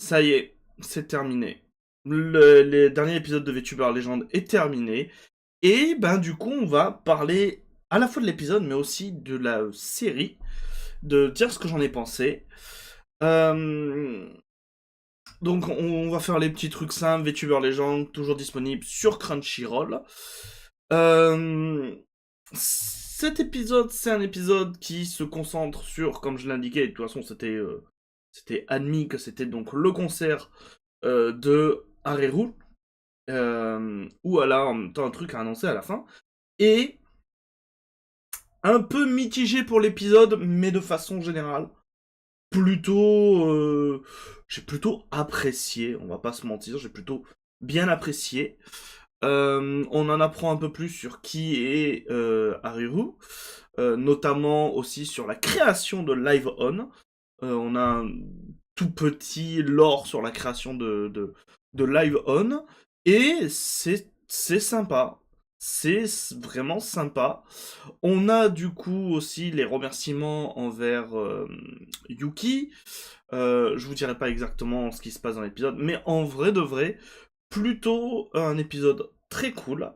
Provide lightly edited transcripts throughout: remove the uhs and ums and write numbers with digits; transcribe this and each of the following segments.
Ça y est, c'est terminé. Les derniers épisodes de VTuber Legend est terminé. Et ben du coup, on va parler à la fois de l'épisode, mais aussi de la série, de dire ce que j'en ai pensé. Euh, donc on va faire les petits trucs simples, VTuber Legend, toujours disponible sur Crunchyroll. Euh, Cet épisode, c'est un épisode qui se concentre sur, comme je l'indiquais, de toute façon c'était admis que c'était donc le concert de Hareru, où elle a en même temps un truc à annoncer à la fin. Et un peu mitigé pour l'épisode, mais de façon générale, plutôt... j'ai plutôt apprécié, on va pas se mentir, j'ai plutôt bien apprécié. On en apprend un peu plus sur qui est Hareru, notamment aussi sur la création de Live On. On a un tout petit lore sur la création de Live On, et c'est sympa. C'est vraiment sympa. On a du coup aussi les remerciements envers Yuki. Je vous dirai pas exactement ce qui se passe dans l'épisode, mais en vrai de vrai, plutôt un épisode très cool.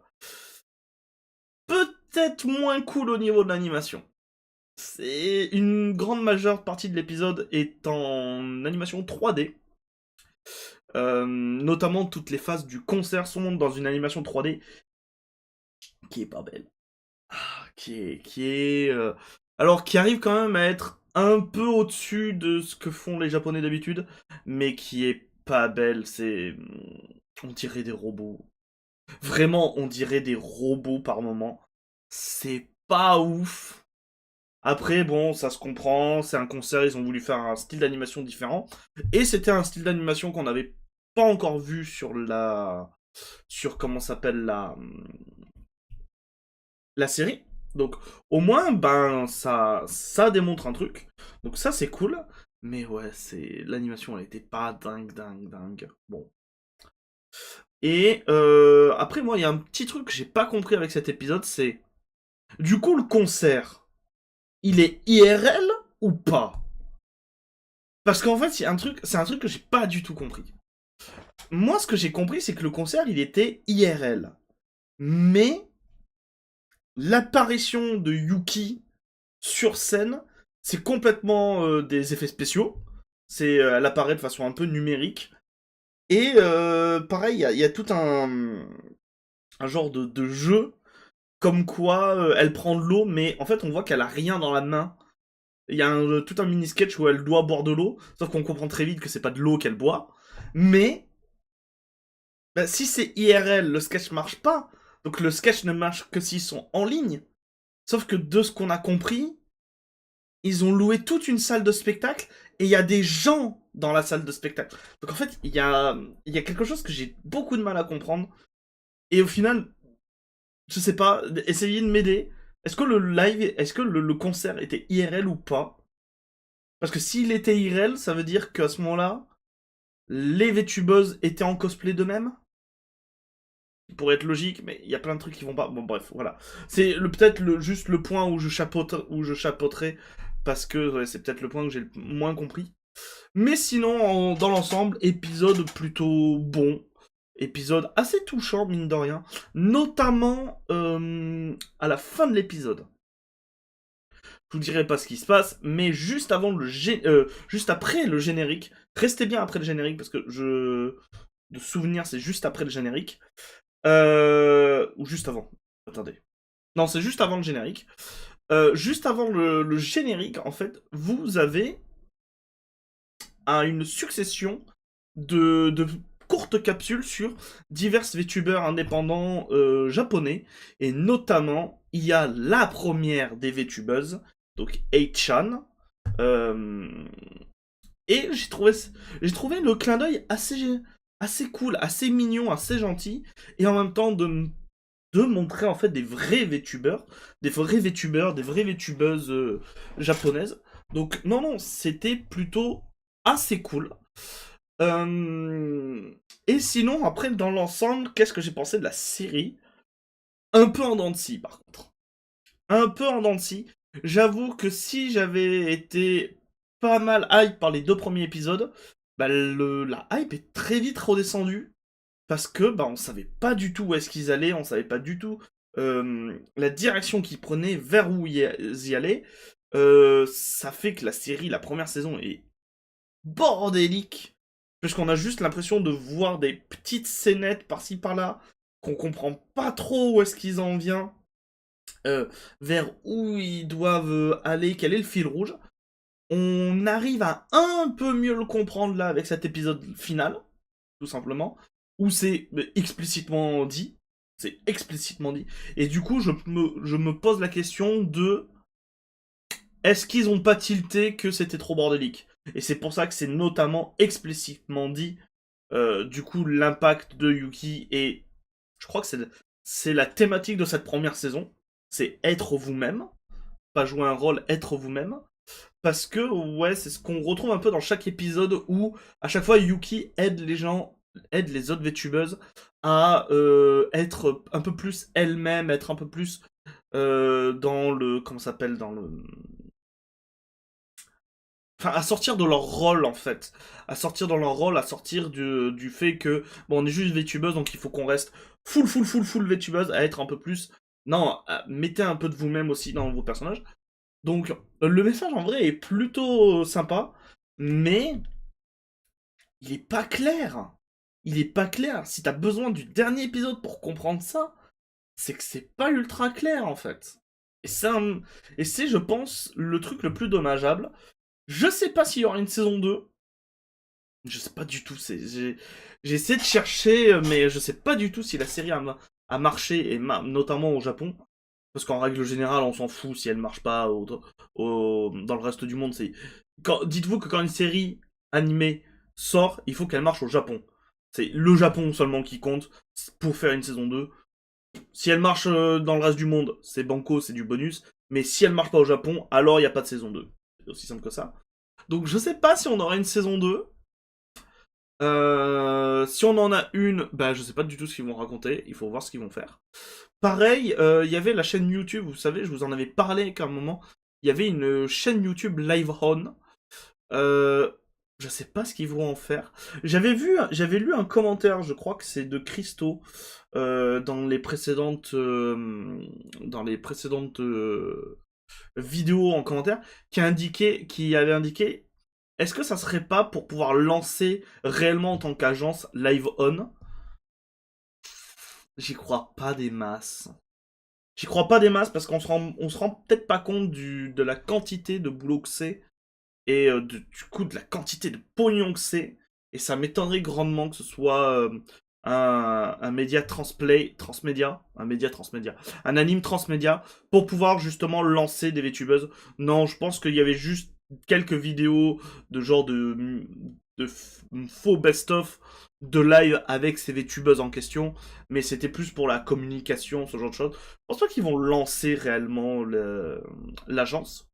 Peut-être moins cool au niveau de l'animation. C'est une grande majeure partie de l'épisode est en animation 3D. Notamment toutes les phases du concert sont dans une animation 3D qui est pas belle. Alors qui arrive quand même à être un peu au-dessus de ce que font les Japonais d'habitude, mais qui est pas belle. On dirait des robots. Vraiment, on dirait des robots par moment. C'est pas ouf. Après, bon, ça se comprend, c'est un concert, ils ont voulu faire un style d'animation différent. Et c'était un style d'animation qu'on n'avait pas encore vu sur comment s'appelle la série. Donc, au moins, ben, ça démontre un truc. Donc ça, c'est cool. Mais ouais, l'animation, elle était pas dingue, dingue, dingue. Bon. Et après, moi, il y a un petit truc que j'ai pas compris avec cet épisode, c'est... Du coup, le concert, il est IRL ou pas? Parce qu'en fait, c'est un truc que j'ai pas du tout compris. Moi, ce que j'ai compris, c'est que le concert, il était IRL. Mais l'apparition de Yuki sur scène, c'est complètement des effets spéciaux. Elle apparaît de façon un peu numérique. Et pareil, il y a tout un genre de jeu, comme quoi elle prend de l'eau, mais en fait, on voit qu'elle a rien dans la main. Il y a tout un mini-sketch où elle doit boire de l'eau, sauf qu'on comprend très vite que c'est pas de l'eau qu'elle boit. Mais bah, si c'est IRL, le sketch marche pas. Donc le sketch ne marche que s'ils sont en ligne. Sauf que de ce qu'on a compris, ils ont loué toute une salle de spectacle et il y a des gens dans la salle de spectacle. Donc en fait, il y a quelque chose que j'ai beaucoup de mal à comprendre. Et au final, je sais pas, essayez de m'aider. Est-ce que le concert était IRL ou pas? Parce que s'il était IRL, ça veut dire qu'à ce moment-là, les VTubeuses étaient en cosplay d'eux-mêmes, pour être logique, mais il y a plein de trucs qui vont pas. Bon, bref, voilà. C'est peut-être juste le point où je chapeauterai, parce que ouais, c'est peut-être le point que j'ai le moins compris. Mais sinon, dans l'ensemble, épisode plutôt bon. Épisode assez touchant, mine de rien. Notamment à la fin de l'épisode. Je vous dirai pas ce qui se passe, mais juste après le générique. Restez bien après le générique, parce que de souvenir, c'est juste après le générique. Ou juste avant. Attendez. Non, c'est juste avant le générique. Juste avant le générique, en fait, vous avez une succession de courtes capsules sur divers VTubers indépendants japonais. Et notamment, il y a la première des VTubeuses, donc 8chan. Euh, et j'ai trouvé le clin d'œil assez cool, assez mignon, assez gentil. Et en même temps, de montrer en fait des vrais VTubers, des vraies VTubeuses japonaises. Donc non, non, c'était plutôt assez cool. Euh, Et sinon, après, dans l'ensemble, qu'est-ce que j'ai pensé de la série? Un peu en dents de scie, par contre. Un peu en dents de scie. J'avoue que si j'avais été pas mal hype par les deux premiers épisodes, bah, la hype est très vite redescendue parce que bah, on savait pas du tout où est-ce qu'ils allaient, on savait pas du tout la direction qu'ils prenaient, vers où ils y allaient. Ça fait que la série, la première saison, est bordélique, puisqu'on a juste l'impression de voir des petites scénettes par-ci par-là, qu'on comprend pas trop où est-ce qu'ils en viennent, vers où ils doivent aller, quel est le fil rouge. On arrive à un peu mieux le comprendre là avec cet épisode final, tout simplement, où c'est explicitement dit. C'est explicitement dit. Et du coup, je me pose la question de est-ce qu'ils ont pas tilté que c'était trop bordélique? Et c'est pour ça que c'est notamment explicitement dit, du coup, l'impact de Yuki, et je crois que c'est la thématique de cette première saison. C'est être vous-même, pas jouer un rôle, être vous-même. Parce que, ouais, c'est ce qu'on retrouve un peu dans chaque épisode où, à chaque fois, Yuki aide les gens, aide les autres VTubeuses à être un peu plus elles-mêmes, être un peu plus dans le. Comment ça s'appelle? Dans le. Enfin, à sortir de leur rôle, en fait. À sortir dans leur rôle, à sortir du fait que, bon, on est juste VTubeuse, donc il faut qu'on reste full VTubeuse, à être un peu plus. Non, mettez un peu de vous-même aussi dans vos personnages. Donc, le message en vrai est plutôt sympa, mais il est pas clair. Il est pas clair. Si t'as besoin du dernier épisode pour comprendre ça, c'est que c'est pas ultra clair en fait. Et et c'est, je pense, le truc le plus dommageable. Je sais pas s'il y aura une saison 2. Je sais pas du tout. J'ai essayé de chercher, mais je sais pas du tout si la série a marché, et notamment au Japon. Parce qu'en règle générale, on s'en fout si elle marche pas dans le reste du monde. Dites-vous que quand une série animée sort, il faut qu'elle marche au Japon. C'est le Japon seulement qui compte pour faire une saison 2. Si elle marche dans le reste du monde, c'est banco, c'est du bonus. Mais si elle marche pas au Japon, alors il n'y a pas de saison 2. C'est aussi simple que ça. Donc je sais pas si on aura une saison 2. Si on en a une, bah je sais pas du tout ce qu'ils vont raconter. Il faut voir ce qu'ils vont faire. Pareil, il y avait la chaîne YouTube, vous savez, je vous en avais parlé qu'à un moment, il y avait une chaîne YouTube Live On. Euh, je sais pas ce qu'ils vont en faire. J'avais lu un commentaire, je crois que c'est de Christo, dans les précédentes vidéos en commentaire, qui avait indiqué, est-ce que ça serait pas pour pouvoir lancer réellement en tant qu'agence Live On? J'y crois pas des masses. J'y crois pas des masses parce on se rend peut-être pas compte de la quantité de boulot que c'est et du coup de la quantité de pognon que c'est. Et ça m'étonnerait grandement que ce soit un média transmédia, un anime transmédia pour pouvoir justement lancer des VTubeuses. Non, je pense qu'il y avait juste quelques vidéos de genre de faux best-of de live avec ces VTubeuses en question, mais c'était plus pour la communication, ce genre de choses. Je pense pas qu'ils vont lancer réellement l'agence.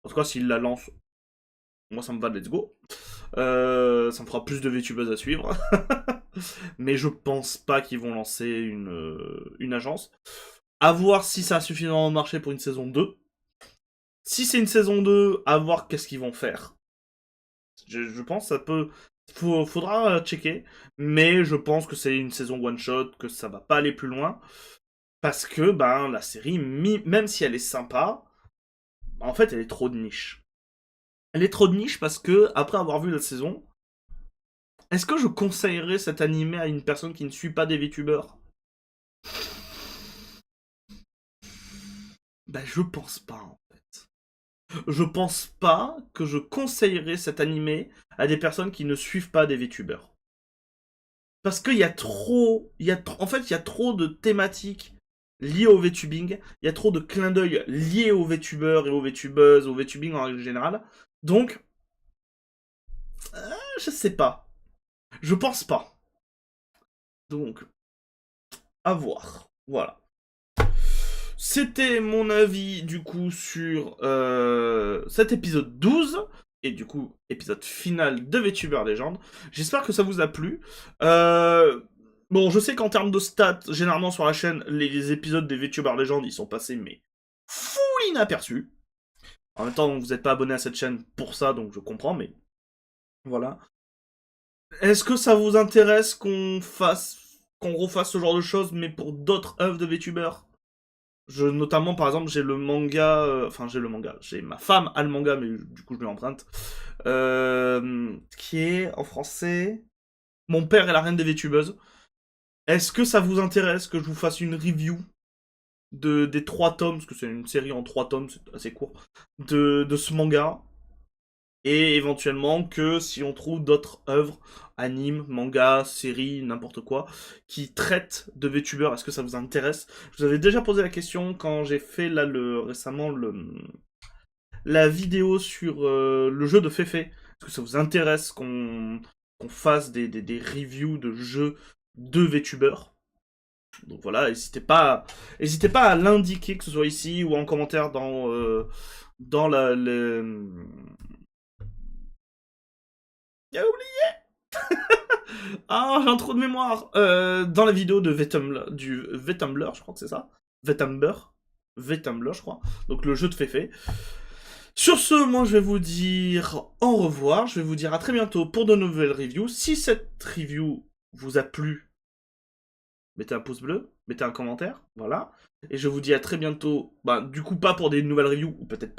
En tout cas, s'ils la lancent, moi ça me va, let's go. Ça me fera plus de VTubeuses à suivre. Mais je pense pas qu'ils vont lancer une agence. À voir si ça a suffisamment marché pour une saison 2. Si c'est une saison 2, à voir qu'est-ce qu'ils vont faire. Je pense que ça peut. Faudra checker. Mais je pense que c'est une saison one shot, que ça va pas aller plus loin. Parce que ben la série, même si elle est sympa, en fait elle est trop de niche. Elle est trop de niche parce que, après avoir vu la saison, est-ce que je conseillerais cet animé à une personne qui ne suit pas des VTubers? Ben je pense pas en fait. Je pense pas que je conseillerais cet animé à des personnes qui ne suivent pas des VTubers. Parce qu'il y a trop, en fait, il y a trop de thématiques liées au VTubing, il y a trop de clins d'œil liés aux VTubers et aux VTubeuses, au VTubing en règle générale. Donc, je sais pas. Je pense pas. Donc, à voir. Voilà. C'était mon avis du coup sur cet épisode 12 et du coup épisode final de VTuber Legend. J'espère que ça vous a plu. Bon, je sais qu'en termes de stats, généralement sur la chaîne, les épisodes des VTuber Legend ils sont passés mais full inaperçus. En même temps, vous n'êtes pas abonné à cette chaîne pour ça, donc je comprends, mais voilà. Est-ce que ça vous intéresse qu'on refasse ce genre de choses, mais pour d'autres œuvres de VTubers? Notamment, par exemple, j'ai le manga, j'ai le manga, j'ai ma femme a le manga, mais du coup je lui emprunte, qui est en français Mon père et la reine des VTubeuses. Est-ce que ça vous intéresse que je vous fasse une review des 3 tomes, parce que c'est une série en 3 tomes, c'est assez court, de ce manga, et éventuellement que si on trouve d'autres œuvres, animes, mangas, séries, n'importe quoi, qui traitent de VTubers, est-ce que ça vous intéresse? Je vous avais déjà posé la question quand j'ai fait là récemment la vidéo sur le jeu de Fefe. Est-ce que ça vous intéresse qu'on fasse des reviews de jeux de VTubers? Donc voilà, n'hésitez pas à l'indiquer, que ce soit ici ou en commentaire dans Ah, ah, j'ai un trou de mémoire. Dans la vidéo de du Vetumblr, je crois que c'est ça. Vetumblr, je crois. Donc le jeu de Fefe. Sur ce, moi je vais vous dire au revoir. Je vais vous dire à très bientôt pour de nouvelles reviews. Si cette review vous a plu, mettez un pouce bleu, mettez un commentaire, voilà. Et je vous dis à très bientôt. Bah, du coup, pas pour des nouvelles reviews, ou peut-être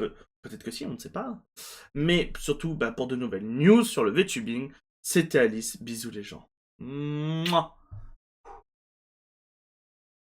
que si, on ne sait pas. Mais surtout, bah, pour de nouvelles news sur le VTubing. C'était Alice. Bisous les gens. Mouah.